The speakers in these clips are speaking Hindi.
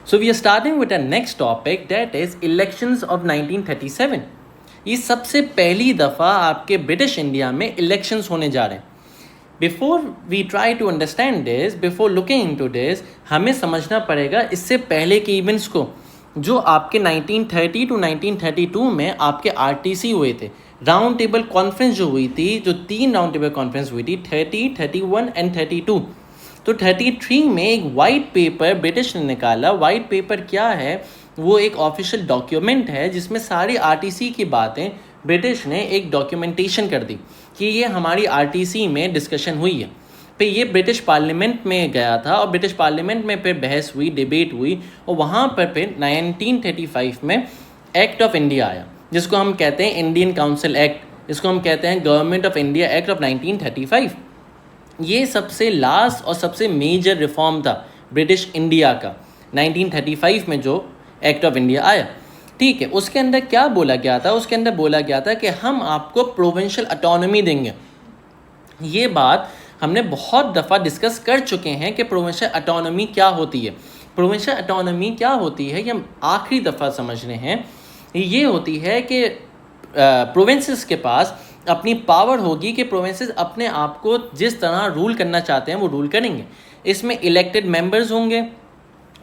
So we are starting with our next topic, that is elections of 1937. ये सबसे पहली दफ़ा आपके ब्रिटिश इंडिया में इलेक्शंस होने जा रहे हैं. Before we try to understand this, before looking into this, हमें समझना पड़ेगा इससे पहले के इवेंट्स को, जो आपके 1930 टू 1932 में आपके आरटीसी हुए थे. राउंड टेबल कॉन्फ्रेंस जो हुई थी, जो 3 राउंड टेबल कॉन्फ्रेंस हुई थी, 30, 31 एंड 32. तो 33 में एक वाइट पेपर ब्रिटिश ने निकाला. वाइट पेपर क्या है? वो एक ऑफिशियल डॉक्यूमेंट है जिसमें सारी आरटीसी की बातें ब्रिटिश ने एक डॉक्यूमेंटेशन कर दी कि ये हमारी आरटीसी में डिस्कशन हुई है. फिर ये ब्रिटिश पार्लियामेंट में गया था और ब्रिटिश पार्लियामेंट में फिर बहस हुई, डिबेट हुई, और वहाँ पर फिर 1935 में एक्ट ऑफ इंडिया आया, जिसको हम कहते हैं इंडियन काउंसिल एक्ट, जिसको हम कहते हैं government of India act of 1935. ये सबसे लास्ट और सबसे मेजर रिफॉर्म था ब्रिटिश इंडिया का, 1935 में जो एक्ट ऑफ इंडिया आया. ठीक है, उसके अंदर क्या बोला गया था? उसके अंदर बोला गया था कि हम आपको प्रोविंशियल ऑटोनॉमी देंगे. ये बात हमने बहुत दफ़ा डिस्कस कर चुके हैं कि प्रोविंशियल ऑटोनॉमी क्या होती है. प्रोविंशियल ऑटोनॉमी क्या होती है, ये हम आखिरी दफ़ा समझ रहे हैं. ये होती है कि प्रोविंसेस के पास अपनी पावर होगी कि प्रोविंसेस अपने आप को जिस तरह रूल करना चाहते हैं वो रूल करेंगे. इसमें इलेक्टेड मेंबर्स होंगे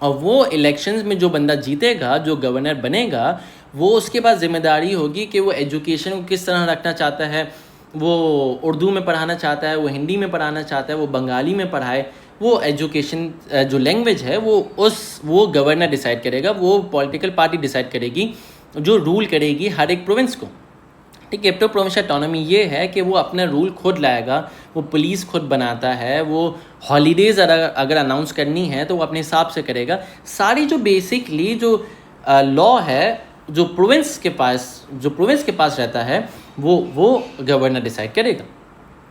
और वो इलेक्शंस में जो बंदा जीतेगा, जो गवर्नर बनेगा, वो उसके पास जिम्मेदारी होगी कि वो एजुकेशन को किस तरह रखना चाहता है. वो उर्दू में पढ़ाना चाहता है, वो हिंदी में पढ़ाना चाहता है, वो बंगाली में पढ़ाए. वो एजुकेशन जो लैंग्वेज है वो गवर्नर डिसाइड करेगा, वो पॉलिटिकल पार्टी डिसाइड करेगी जो रूल करेगी हर एक प्रोविंस को. ठीक है, तो प्रोविंशियल ऑटोनॉमी ये है कि वो अपना रूल खुद लाएगा, वो पुलिस खुद बनाता है, वो हॉलीडेज़ अगर अनाउंस करनी है तो वो अपने हिसाब से करेगा. सारी जो बेसिकली जो लॉ है जो प्रोविंस के पास रहता है वो गवर्नर डिसाइड करेगा.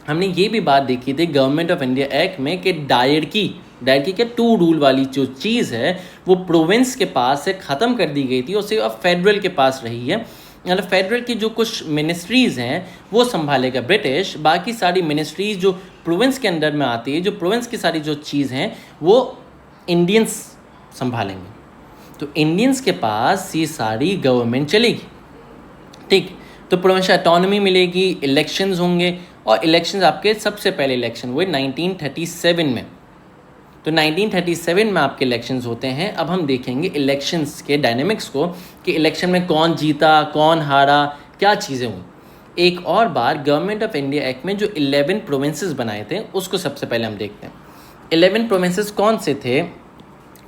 हमने ये भी बात देखी थी गवर्नमेंट ऑफ इंडिया एक्ट में कि डायरकी क्या 2 रूल वाली जो चीज़ है वो प्रोविंस के पास से ख़त्म कर दी गई थी और सिर्फ अब फेडरल के पास रही है. मतलब फेडरल की जो कुछ मिनिस्ट्रीज़ हैं वो संभालेगा ब्रिटिश, बाकी सारी मिनिस्ट्रीज़ जो प्रोविंस के अंदर में आती है, जो प्रोविंस की सारी जो चीज़ हैं वो इंडियंस संभालेंगे. तो इंडियंस के पास ये सारी गवर्नमेंट चलेगी. ठीक, तो प्रोविंशियल ऑटोनॉमी मिलेगी, इलेक्शंस होंगे, और इलेक्शंस आपके सबसे पहले इलेक्शन हुए 1937 में. तो 1937 में आपके इलेक्शंस होते हैं. अब हम देखेंगे इलेक्शंस के डायनेमिक्स को कि इलेक्शन में कौन जीता, कौन हारा, क्या चीज़ें हुई. एक और बार गवर्नमेंट ऑफ इंडिया एक्ट में जो 11 प्रोविंसेस बनाए थे उसको सबसे पहले हम देखते हैं. 11 प्रोविंसेस कौन से थे?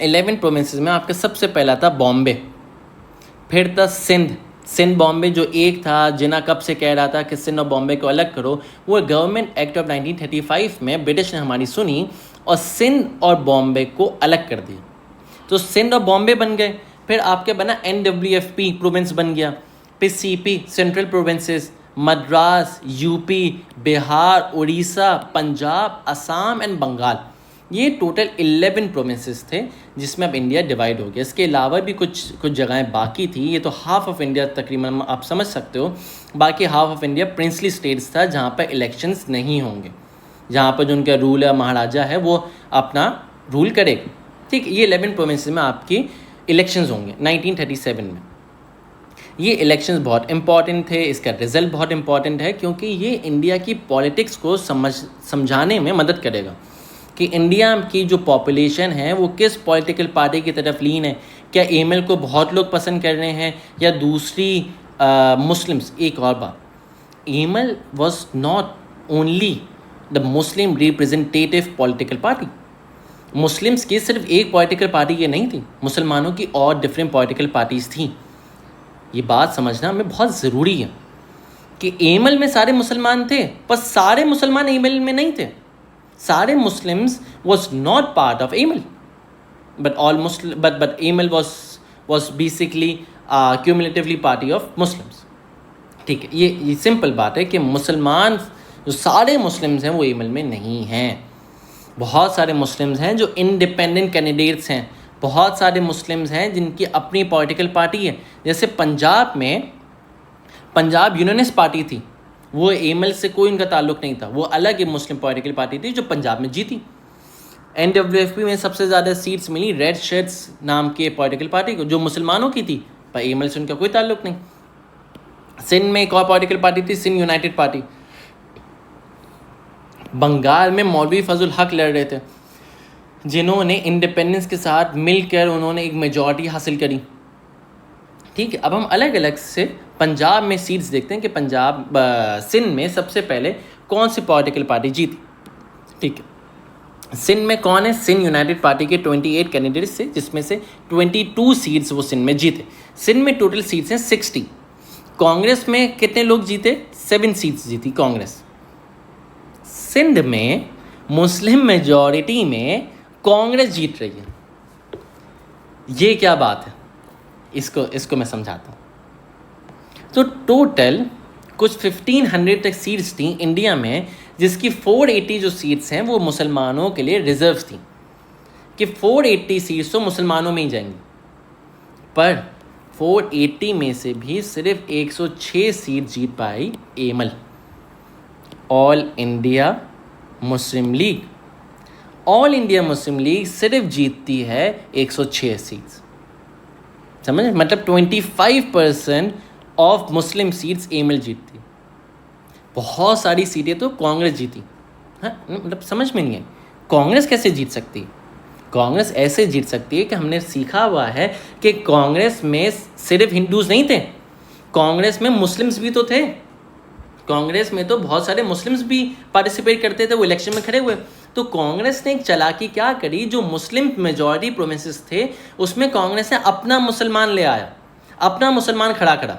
11 प्रोविंसेस में आपका सबसे पहला था बॉम्बे, फिर था सिंध बॉम्बे जो एक था. जिना कब से कह रहा था कि सिंध और बॉम्बे को अलग करो, वो गवर्नमेंट एक्ट ऑफ 1935 में ब्रिटिश ने हमारी सुनी और सिंध और बॉम्बे को अलग कर दिया. तो सिंध और बॉम्बे बन गए. फिर आपके बना NWFP प्रोविंस बन गया. फिर CP central provinces, Madras, UP, Bihar, Orissa, Punjab, Assam and Bengal. ये टोटल 11 प्रोविंसेस थे जिसमें अब इंडिया डिवाइड हो गया. इसके अलावा भी कुछ जगहें बाकी थी. ये तो हाफ ऑफ इंडिया तकरीबन आप समझ सकते हो. बाकी half of India princely states था जहाँ पर इलेक्शंस नहीं होंगे, जहाँ पर जो उनका रूल है, महाराजा है, वो अपना रूल करेगा. ठीक, ये 11 प्रोविंसेस में आपकी इलेक्शंस होंगे 1937 में. ये इलेक्शंस बहुत इंपॉर्टेंट थे, इसका रिजल्ट बहुत इंपॉर्टेंट है क्योंकि ये इंडिया की पॉलिटिक्स को समझाने में मदद करेगा कि इंडिया की जो पॉपुलेशन है वो किस पॉलिटिकल पार्टी की तरफ लीन है. क्या एमएल को बहुत लोग पसंद कर रहे हैं या दूसरी मुस्लिम्स. एक और बात, ML was not only the Muslim representative political party. Muslims की सिर्फ एक पॉलिटिकल पार्टी ये नहीं थी, मुसलमानों की और डिफरेंट पॉलिटिकल पार्टीज़ थी. ये बात समझना हमें बहुत ज़रूरी है कि एमएल में सारे मुसलमान थे, पर सारे मुसलमान एमएल में नहीं थे. सारे Muslims was not part of AML, but AML was basically cumulatively party of Muslims. ठीक है, ये सिंपल बात है कि मुसलमान जो सारे मुस्लिम्स हैं वो AML में नहीं हैं. बहुत सारे मुस्लिम्स हैं जो इंडिपेंडेंट कैंडिडेट्स हैं, बहुत सारे मुस्लिम्स हैं जिनकी अपनी पॉलिटिकल पार्टी है. जैसे पंजाब में पंजाब यूनियनिस्ट पार्टी थी, वो AML से कोई उनका ताल्लुक़ नहीं था, वो अलग ही मुस्लिम पॉलिटिकल पार्टी थी जो पंजाब में जीती. NWFP में सबसे ज़्यादा सीट्स मिली रेड शर्ट्स नाम के पॉलिटिकल पार्टी को, जो मुसलमानों की थी, पर एमएल से उनका कोई ताल्लुक नहीं। सिंध में एक और पॉलिटिकल पार्टी थी, सिंध यूनाइटेड पार्टी। बंगाल में मौलवी फजल हक लड़ रहे थे, जिन्होंने इंडिपेंडेंस के साथ मिलकर उन्होंने एक मेजॉरिटी हासिल करी। ठीक है, अब हम अलग अलग से पंजाब में सीट्स देखते हैं कि पंजाब सिंध में सबसे पहले कौन सी पॉलिटिकल पार्टी जीती। ठीक है, सिंध में कौन है? सिंध यूनाइटेड पार्टी के 28 कैंडिडेट्स थे, जिसमें से 22 सीट्स वो सिंध में जीते। सिंध में टोटल सीट्स हैं 60। कांग्रेस में कितने लोग जीते? 7 सीट्स जीती कांग्रेस। सिंध में मुस्लिम मेजॉरिटी में कांग्रेस जीत रही है। ये क्या बात है? इसको मैं समझाता हूँ। तो टोटल कुछ 1500 तक सीट्स थी इंडिया में, जिसकी 480 जो सीट्स हैं वो मुसलमानों के लिए रिजर्व थी, कि 480 सीट्स तो मुसलमानों में ही जाएंगी। पर 480 में से भी सिर्फ 106 सीट जीत पाई एमल, all India Muslim League. All India Muslim League सिर्फ जीतती है 106 सीट्स। समझ, मतलब 25% ऑफ मुस्लिम सीट्स एमएल जीतती। बहुत सारी सीटें तो कांग्रेस जीती। हाँ, मतलब समझ में नहीं है कांग्रेस कैसे जीत सकती है। कांग्रेस ऐसे जीत सकती है कि हमने सीखा हुआ है कि कांग्रेस में सिर्फ हिंदूज नहीं थे, कांग्रेस में मुस्लिम्स भी तो थे। कांग्रेस में तो बहुत सारे मुस्लिम्स भी पार्टिसिपेट करते थे, वो इलेक्शन में खड़े हुए। तो कांग्रेस ने एक चालाकी क्या करी, जो मुस्लिम मेजॉरिटी प्रोविंसेस थे उसमें कांग्रेस ने अपना मुसलमान ले आया, अपना मुसलमान खड़ा करा।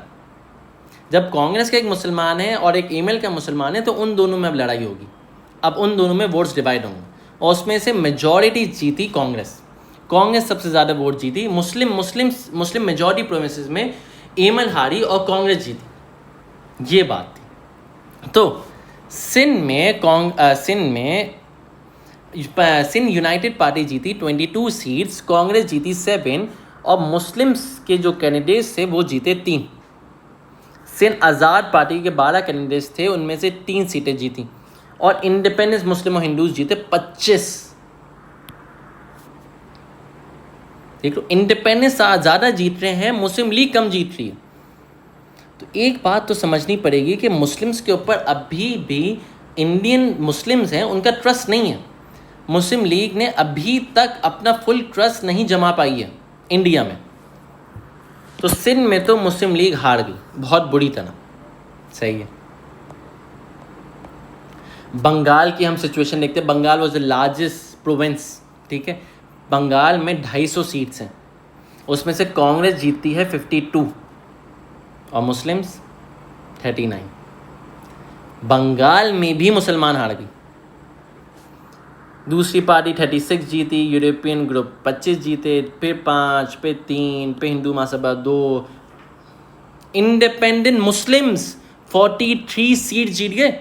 जब कांग्रेस का एक मुसलमान है और एक एमएल का मुसलमान है, तो उन दोनों में अब लड़ाई होगी, अब उन दोनों में वोट्स डिवाइड होंगे, और उसमें से मेजॉरिटी जीती कांग्रेस। कांग्रेस सबसे ज़्यादा वोट जीती। मुस्लिम मेजॉरिटी प्रोविंसेस में एमएल हारी और कांग्रेस जीती, ये बात थी। तो सिंध यूनाइटेड पार्टी जीती 22 सीट्स, कांग्रेस जीती 7, और मुस्लिम्स के जो कैंडिडेट्स थे वो जीते 3। सिंध आज़ाद पार्टी के 12 कैंडिडेट्स थे, उनमें से 3 सीटें जीती, और इंडिपेंडेंस मुस्लिम और हिंदूज जीते 25। देख लो, इंडिपेंडेंस ज़्यादा जीत रहे हैं, मुस्लिम लीग कम जीत रही है। तो एक बात तो समझनी पड़ेगी कि मुस्लिम्स के ऊपर अभी भी इंडियन मुस्लिम्स हैं, उनका ट्रस्ट नहीं है। मुस्लिम लीग ने अभी तक अपना फुल ट्रस्ट नहीं जमा पाई है इंडिया में। तो सिंध में तो मुस्लिम लीग हार गई बहुत बुरी तरह। सही है। बंगाल की हम सिचुएशन देखते हैं। Bengal was the largest province. ठीक है, बंगाल में 250 सीट्स हैं, उसमें से कांग्रेस जीतती है 52 और मुस्लिम्स 39। बंगाल में भी मुसलमान हार गई। दूसरी पार्टी 36 जीती, यूरोपियन ग्रुप 25 जीते, फिर 5, फिर 3, फिर Hindu Mahasabha 2। Independent Muslims 43 seat जीत गए।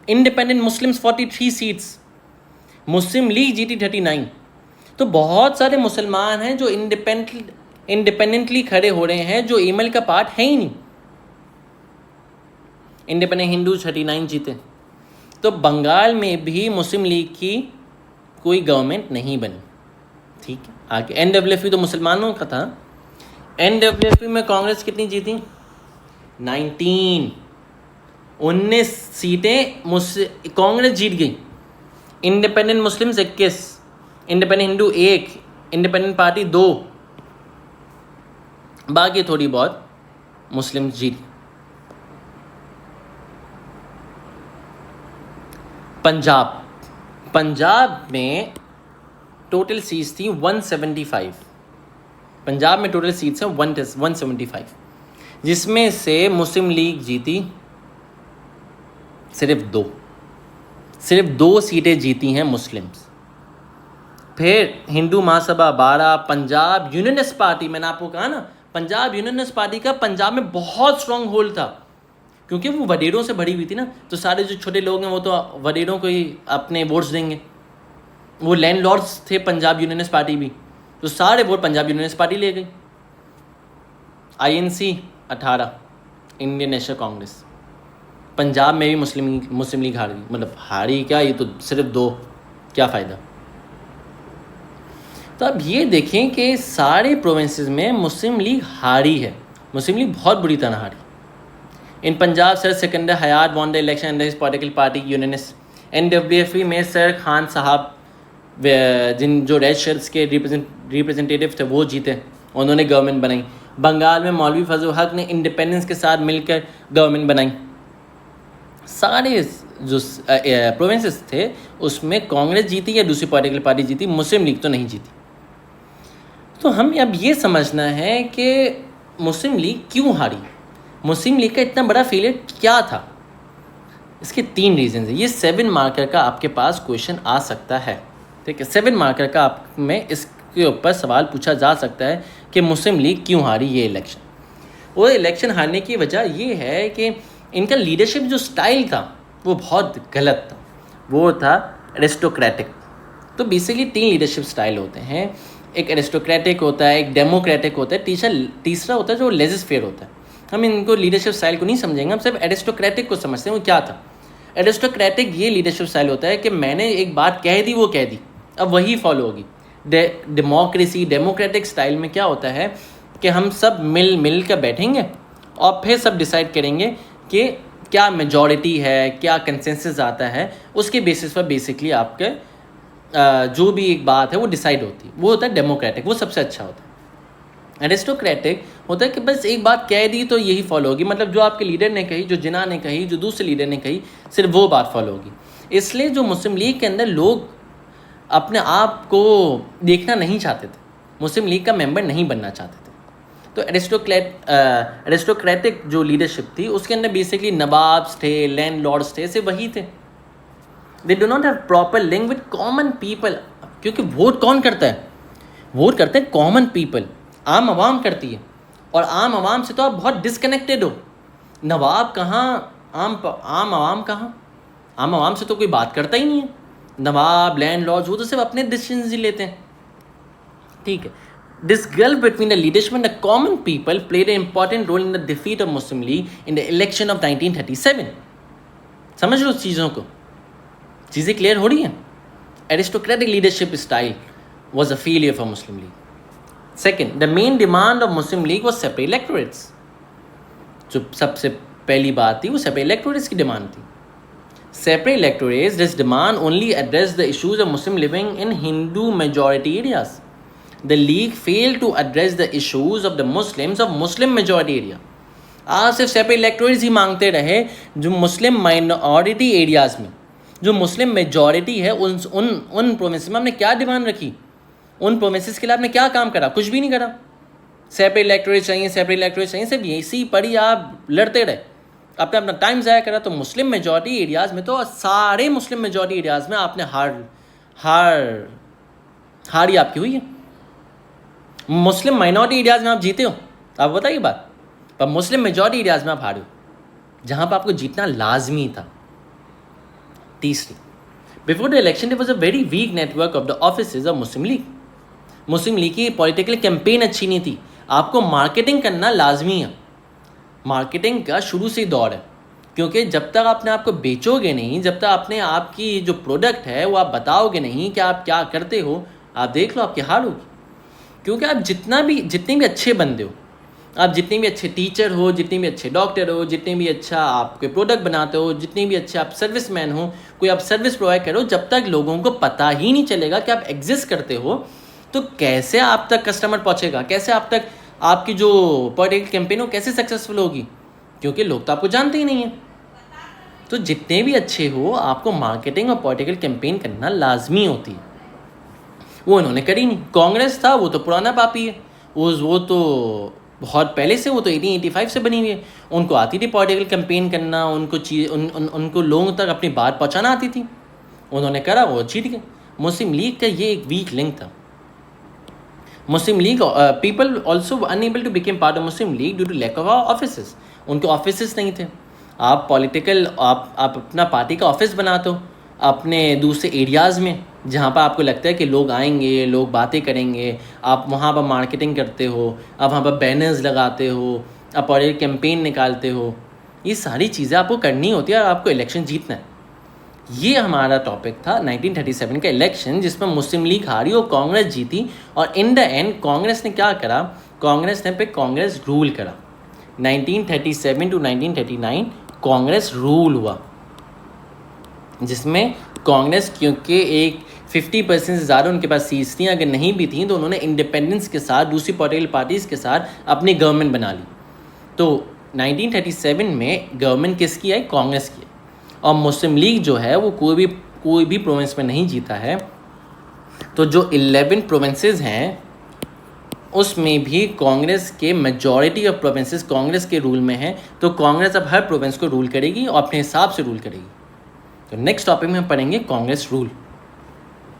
इंडिपेंडेंट मुस्लिम्स 43 सीट्स, मुस्लिम लीग जीती 39। तो बहुत सारे मुसलमान हैं जो इंडिपेंडेंटली खड़े हो रहे हैं, जो एमएल का पार्ट है ही नहीं। इंडिपेंडेंट हिंदू 39 जीते। तो बंगाल में भी मुस्लिम लीग की कोई गवर्नमेंट नहीं बनी। ठीक है, आगे एनडब्ल्यूएफपी तो मुसलमानों का था। एनडब्ल्यूएफपी में कांग्रेस कितनी जीती? 19 सीटें कांग्रेस जीत गई। Independent Muslims 21, independent Hindu 1, independent party 2, बाकी थोड़ी बहुत मुस्लिम जीत। पंजाब में टोटल सीट्स थी 175। पंजाब में टोटल सीट्स हैं 175, जिसमें से मुस्लिम लीग जीती सिर्फ 2 सीटें जीती हैं मुस्लिम्स। फिर हिंदू महासभा 12। पंजाब यूनियनिस्ट पार्टी, मैंने आपको कहा ना, पंजाब यूनियनिस्ट पार्टी का पंजाब में बहुत स्ट्रॉन्ग होल्ड था, क्योंकि वो वडेरों से भरी हुई थी ना। तो सारे जो छोटे लोग हैं वो तो वडेरों को ही अपने वोट्स देंगे। वो लैंडलॉर्ड्स थे पंजाब यूनियनिस्ट पार्टी भी, तो सारे वोट पंजाब यूनियनिस्ट पार्टी ले गई। INC 18, Indian national Congress. Punjab में भी मुस्लिम लीग हार गई। मतलब हारी क्या, ये तो सिर्फ 2, क्या फ़ायदा। तो अब ये देखें कि सारे प्रोविंसेस में मुस्लिम लीग हारी है, मुस्लिम लीग बहुत बुरी तरह हारी। In Punjab sir Sikandar Hayat won the election under his political party Unionist. NWFE में सर खान साहब जिन जो रेड शर्ट्स के रिप्रेजेंटेटिव थे वो जीते, उन्होंने गवर्नमेंट बनाई। बंगाल में मौलवी फजल हक ने इंडिपेंडेंस के साथ मिलकर गवर्नमेंट बनाई। सारे जो प्रोविंसेस थे उसमें कांग्रेस जीती या दूसरी पॉलिटिकल पार्टी जीती, मुस्लिम लीग तो नहीं जीती। तो हमें अब ये समझना है कि मुस्लिम लीग क्यों हारी, मुस्लिम लीग का इतना बड़ा फेलियर क्या था। इसके 3 रीजन है। ये 7 मार्कर का आपके पास क्वेश्चन आ सकता है, ठीक है। 7 मार्कर का आप में इसके ऊपर सवाल पूछा जा सकता है कि मुस्लिम लीग क्यों हारी ये इलेक्शन। और इलेक्शन हारने की वजह ये है कि इनका लीडरशिप जो स्टाइल था वो बहुत गलत था, वो था एरिस्टोक्रेटिक। तो बेसिकली 3 लीडरशिप स्टाइल होते हैं, एक एरिस्टोक्रेटिक होता है, एक डेमोक्रेटिक होता है, तीसरा होता है जो लेजिस फेयर होता है। हम इनको लीडरशिप स्टाइल को नहीं समझेंगे, हम सिर्फ एरिस्टोक्रेटिक को समझते हैं। वो क्या था? एरिस्टोक्रेटिक ये लीडरशिप स्टाइल होता है कि मैंने एक बात कह दी, वो कह दी, अब वही फॉलो होगी। डेमोक्रेसी डेमोक्रेटिक स्टाइल में क्या होता है कि हम सब मिल कर बैठेंगे और फिर सब डिसाइड करेंगे कि क्या मेजॉरिटी है, क्या कंसेंसस आता है, उसके बेसिस पर बेसिकली आपके जो भी एक बात है वो डिसाइड होती है। वो होता है डेमोक्रेटिक, वो सबसे अच्छा होता है। एरिस्टोक्रेटिक होता है कि बस एक बात कह दी तो यही फॉलो होगी, मतलब जो आपके लीडर ने कही, जो जिन्ना ने कही, जो दूसरे लीडर ने कही, सिर्फ वो बात फॉलो होगी। इसलिए जो मुस्लिम लीग के अंदर लोग अपने आप को देखना नहीं चाहते थे, मुस्लिम लीग का मेंबर नहीं बनना चाहते थे। तो एरिस्टोक्रेटिक जो लीडरशिप थी उसके अंदर बेसिकली नवाब्स थे, लैंड लॉर्ड्स थे, सिर्फ वही थे। They do not have proper link with common people, क्योंकि वोट कौन करता है? वोट करते हैं कॉमन पीपल, आम आवाम करती है। और आम आवाम से तो आप बहुत डिसकनेक्टेड हो। नवाब कहाँ, आम आवाम कहाँ? आम आवाम से तो कोई बात करता ही नहीं है। नवाब, लैंड लॉर्ड्स, वो तो सिर्फ अपने डिसीजंस ही लेते हैं, ठीक है। This gulf between the leadership and the common people played an important role in the defeat of Muslim League in the election of 1937. समझ लो चीज़ों को, चीज़ें क्लियर हो रही हैं। Aristocratic leadership style was a failure for Muslim League. Second, the main demand of Muslim League was separate electorates. जो सबसे पहली बात थी वो separate electorates की डिमांड थी। Separate electorates, this demand only addressed the issues of Muslim living in Hindu majority areas. The league failed to address the issues of the Muslims of Muslim majority area. आज सिर्फ सेपरेट इलेक्टोरेट्स ही मांगते रहे जो मुस्लिम माइनॉरिटी एरियाज़ में, जो मुस्लिम मेजॉरिटी है उन प्रोविंसेस में हमने क्या डिमांड रखी, उन प्रोविंसेस के लिए आपने क्या काम करा? कुछ भी नहीं करा। सेपरेट इलेक्टोरेट चाहिए, सेपरेट इलेक्टोरेट चाहिए, सिर्फ इसी पर ही आप लड़ते रहे, आपने अपना टाइम ज़ाया करा। तो मुस्लिम मेजॉरिटी एरियाज़ में तो सारे मुस्लिम मेजॉरिटी एरियाज़ में आपने हार आपकी हुई है। मुस्लिम माइनॉरिटी एरियाज़ में आप जीते हो, आप बताइए बात, पर मुस्लिम मेजॉरिटी एरियाज़ में आप हारे हो, जहाँ पर आपको जीतना लाजमी था। तीसरी, before the election there was a very weak network of the offices of मुस्लिम लीग। मुस्लिम लीग की पॉलिटिकल कैंपेन अच्छी नहीं थी, आपको मार्केटिंग करना लाजमी है। मार्केटिंग का शुरू से ही दौर है, क्योंकि जब तक आपने आपको बेचोगे नहीं, जब तक आपने आपकी जो प्रोडक्ट है वो आप बताओगे नहीं कि आप क्या करते हो, आप देख लो आपकी हार होगी। क्योंकि आप जितने भी अच्छे बंदे हो, आप जितने भी अच्छे टीचर हो, जितने भी अच्छे डॉक्टर हो, जितने भी अच्छा आप कोई प्रोडक्ट बनाते हो, जितने भी अच्छे आप सर्विसमैन हो, कोई आप सर्विस प्रोवाइड करो, जब तक लोगों को पता ही नहीं चलेगा कि आप एग्जिस्ट करते हो, तो कैसे आप तक कस्टमर पहुंचेगा, कैसे आप तक आपकी जो पॉलिटिकल कैंपेन हो कैसे सक्सेसफुल होगी? क्योंकि लोग तो आपको जानते ही नहीं हैं। तो जितने भी अच्छे हो, आपको मार्केटिंग और पॉलिटिकल कैंपेन करना लाजमी होती है। वो इन्होंने करी नहीं। कांग्रेस था वो तो पुराना पापी है, वो तो बहुत पहले से, वो तो 1885 से बनी हुई है। उनको आती थी पॉलिटिकल कैंपेन करना, उनको लोगों तक अपनी बात पहुंचाना आती थी, उन्होंने करा, वो जीत गए। मुस्लिम लीग का ये एक वीक लिंक था। Muslim League people also unable to became part of Muslim League due to lack of offices. उनके ऑफिसेस नहीं थे। आप पॉलिटिकल आप अपना पार्टी का ऑफिस बनाते हो अपने दूसरे एरियाज़ में, जहाँ पर आपको लगता है कि लोग आएंगे, लोग बातें करेंगे, आप वहाँ पर मार्केटिंग करते हो, आप वहाँ पर बैनर्स लगाते हो, आप पॉलिटिकल कैंपेन निकालते हो। ये सारी चीज़ें आपको करनी होती है और आपको इलेक्शन जीतना है। ये हमारा टॉपिक था 1937 का इलेक्शन, जिसमें मुस्लिम लीग हारी और कांग्रेस जीती। और इन द एंड कांग्रेस ने क्या करा, कांग्रेस रूल करा। 1937 टू 1939 कांग्रेस रूल हुआ, जिसमें कांग्रेस, क्योंकि एक 50% से ज़्यादा उनके पास सीट्स थी, अगर नहीं भी थी तो उन्होंने इंडिपेंडेंस के साथ दूसरी पॉलिटिकल पार्टीज़ के साथ अपनी गवर्नमेंट बना ली। तो 1937 में गवर्नमेंट किसकी आई, कांग्रेस की। और मुस्लिम लीग जो है वो कोई भी प्रोविंस में नहीं जीता है। तो जो 11 प्रोविंसेस हैं उसमें भी कांग्रेस के मेजॉरिटी ऑफ प्रोविंसेस कांग्रेस के रूल में हैं। तो कांग्रेस अब हर प्रोविंस को रूल करेगी और अपने हिसाब से रूल करेगी। तो नेक्स्ट टॉपिक में हम पढ़ेंगे कांग्रेस रूल।